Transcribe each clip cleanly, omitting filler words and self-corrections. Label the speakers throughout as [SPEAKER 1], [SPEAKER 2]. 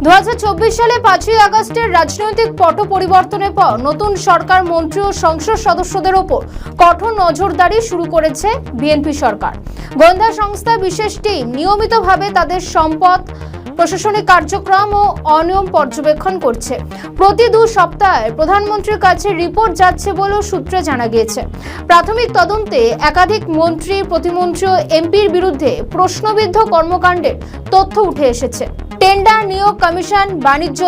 [SPEAKER 1] 2024 সালে 5ই আগস্টের রাজনৈতিক পট পরিবর্তনের পর নতুন সরকার মন্ত্রী ও সংসদ সদস্যদের উপর কঠোর নজরদারি শুরু করেছে বিএনপি সরকার। গোয়েন্দা সংস্থা বিশেষ টিম নিয়মিতভাবে তাদের সম্পদ, প্রশাসনিক কার্যক্রম ও অনিয়ম পর্যবেক্ষণ করছে। প্রতি 2 সপ্তাহে প্রধানমন্ত্রীর কাছে রিপোর্ট যাচ্ছে বলেও সূত্রে জানা গিয়েছে। প্রাথমিক তদন্তে একাধিক মন্ত্রী, প্রতিমন্ত্রী ও এমপির বিরুদ্ধে প্রশ্নবিদ্ধ কর্মকাণ্ডের তথ্য উঠে এসেছে। টেন্ডার, নিয়োগ, কমিশন, বাণিজ্য,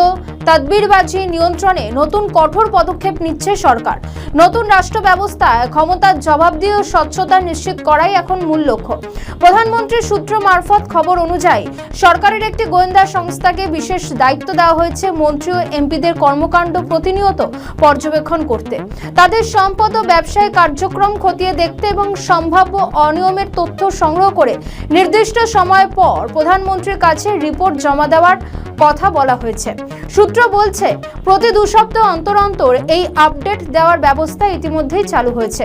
[SPEAKER 1] তদবিরবাজি নিয়ন্ত্রণে নতুন কঠোর পদক্ষেপ নিচ্ছে সরকার। নতুন রাষ্ট্র ব্যবস্থায় ক্ষমতার জবাবদিহি ও স্বচ্ছতা নিশ্চিত করাই এখন মূল লক্ষ্য। প্রধানমন্ত্রীর সূত্র মারফত খবর অনুযায়ী সরকারের একটি গোয়েন্দা সংস্থাকে বিশেষ দায়িত্ব দেওয়া হয়েছে মন্ত্রী ও এমপিদের কর্মকাণ্ড প্রতিনিয়ত পর্যবেক্ষণ করতে, তাদের সম্পদ ও ব্যবসায়ী কার্যক্রম খতিয়ে দেখতে এবং সম্ভাব্য অনিয়মের তথ্য সংগ্রহ করে নির্দিষ্ট সময় পর প্রধানমন্ত্রীর কাছে রিপোর্ট জমা দেওয়ার কথা বলা হয়েছে। সূত্র বলছে, প্রতি 2 সপ্তাহ অন্তর অন্তর এই আপডেট দেওয়ার ব্যবস্থা ইতিমধ্যেই চালু হয়েছে।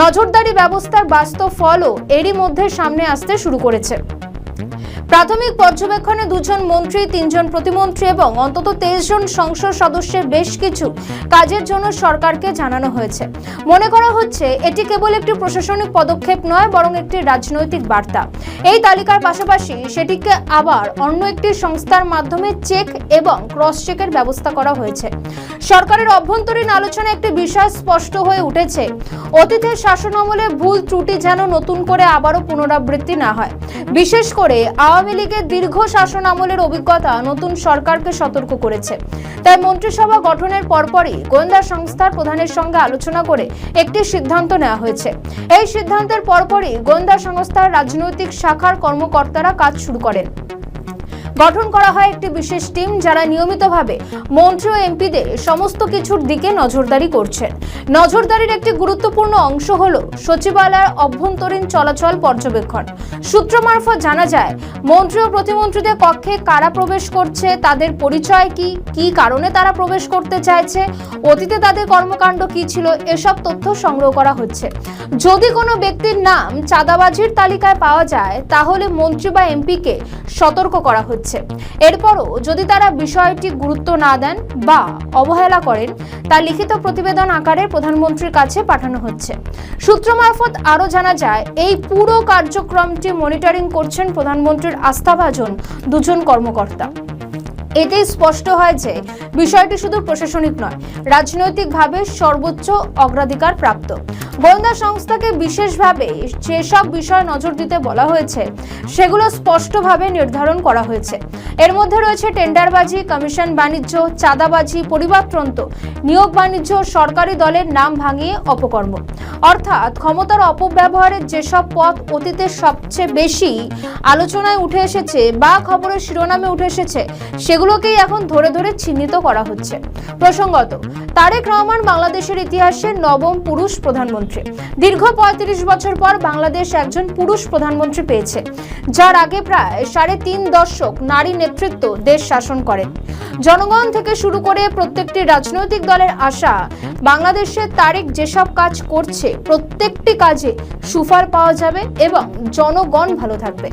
[SPEAKER 1] নজরদারি ব্যবস্থার বাস্তব ফলও এরই মধ্যে সামনে আসতে শুরু করেছে। প্রাথমিক পর্যবেক্ষণে 2 জন মন্ত্রী, 3 জন প্রতিমন্ত্রী এবং অন্তত 23 জন সংসদ সদস্যের বেশ কিছু কাজের জন্য সরকারকে জানানো হয়েছে। মনে করা হচ্ছে এটি কেবল একটি প্রশাসনিক পদক্ষেপ নয়, বরং একটি রাজনৈতিক বার্তা। এই তালিকার পাশাপাশি সেটিকে আবার অন্য একটি সংস্থার মাধ্যমে চেক এবং ক্রস চেকের ব্যবস্থা করা হয়েছে। সরকারের অভ্যন্তরীণ আলোচনায় একটি বিষয় স্পষ্ট হয়ে উঠেছে, অতীতের শাসন আমলে ভুল ত্রুটি যেন নতুন করে আবারও পুনরাবৃত্তি না হয়। বিশেষ করে আওয়ামী লীগের দীর্ঘ শাসন আমলের অভিজ্ঞতা নতুন সরকারকে সতর্ক করেছে। তাই মন্ত্রিসভা গঠনের পরপরই গোয়েন্দা সংস্থার প্রধানের সঙ্গে আলোচনা করে একটি সিদ্ধান্ত নেওয়া হয়েছে। এই সিদ্ধান্তের পরপরই গোয়েন্দা সংস্থার রাজনৈতিক শাখার কর্মকর্তারা কাজ শুরু করেন। গঠন করা হয় একটি বিশেষ টিম, যারা নিয়মিতভাবে মন্ত্রী ও এমপিদের সমস্ত কিছুর দিকে নজরদারি করছেন। নজরদারির একটি গুরুত্বপূর্ণ অংশ হলো সচিবালয়ের অভ্যন্তরীণ চলাচল পর্যবেক্ষণ। সূত্র মারফত জানা যায়, মন্ত্রী ও প্রতিমন্ত্রীদের কক্ষে কারা প্রবেশ করছে, তাদের পরিচয় কি, কি কারণে তারা প্রবেশ করতে চাইছে, অতীতে তাদের কর্মকাণ্ড কি ছিল, এসব তথ্য সংগ্রহ করা হচ্ছে। যদি কোনো ব্যক্তির নাম চাঁদাবাজির তালিকায় পাওয়া যায়, তাহলে মন্ত্রী বা এমপিকে সতর্ক করা হচ্ছে। এরপরও যদি তারা বিষয়টি গুরুত্ব না দেন বা অবহেলা করেন, তা লিখিত প্রতিবেদন আকারে প্রধানমন্ত্রীর কাছে পাঠানো হচ্ছে। সূত্র মারফত আরও জানা যায়, এই পুরো কার্যক্রমটি মনিটরিং করছেন প্রধানমন্ত্রীর আস্থাভাজন 2 জন কর্মকর্তা। এতেই স্পষ্ট হয় যে বিষয়টি শুধু প্রশাসনিক নয়, রাজনৈতিকভাবে সর্বোচ্চ অগ্রাধিকার প্রাপ্ত। গোয়েন্দা সংস্থাকে বিশেষভাবে যেসব বিষয়ে নজর দিতে বলা হয়েছে সেগুলো স্পষ্টভাবে নির্ধারণ করা হয়েছে। এর মধ্যে রয়েছে টেন্ডারবাজি, কমিশন, বাণিজ্য, চাঁদাবাজি, পরিবারতন্ত্র, নিয়োগ, বাণিজ্য, সরকারি দলের নাম ভাঙিয়ে অপকর্ম। অর্থাৎ ক্ষমতার অপব্যবহারের যেসব পথ অতীতে সবচেয়ে বেশি আলোচনায় উঠে এসেছে বা খবরের শিরোনামে উঠে এসেছে, সেগুলোকেই এখন ধরে ধরে চিহ্নিত করা হচ্ছে। প্রসঙ্গত, তারেক রহমান বাংলাদেশের ইতিহাসে 9ম পুরুষ প্রধানমন্ত্রী। দীর্ঘ 35 বছর পর বাংলাদেশ একজন পুরুষ প্রধানমন্ত্রী পেয়েছে, যার আগে প্রায় 3.5 দশক নারী নেতৃত্ব দেশ শাসন করেন। জনগণ থেকে শুরু করে প্রত্যেকটি রাজনৈতিক দলের আশা, বাংলাদেশে তারেক যেসব কাজ করছে প্রত্যেকটি কাজে সুফল পাওয়া যাবে এবং জনগণ ভালো থাকবে।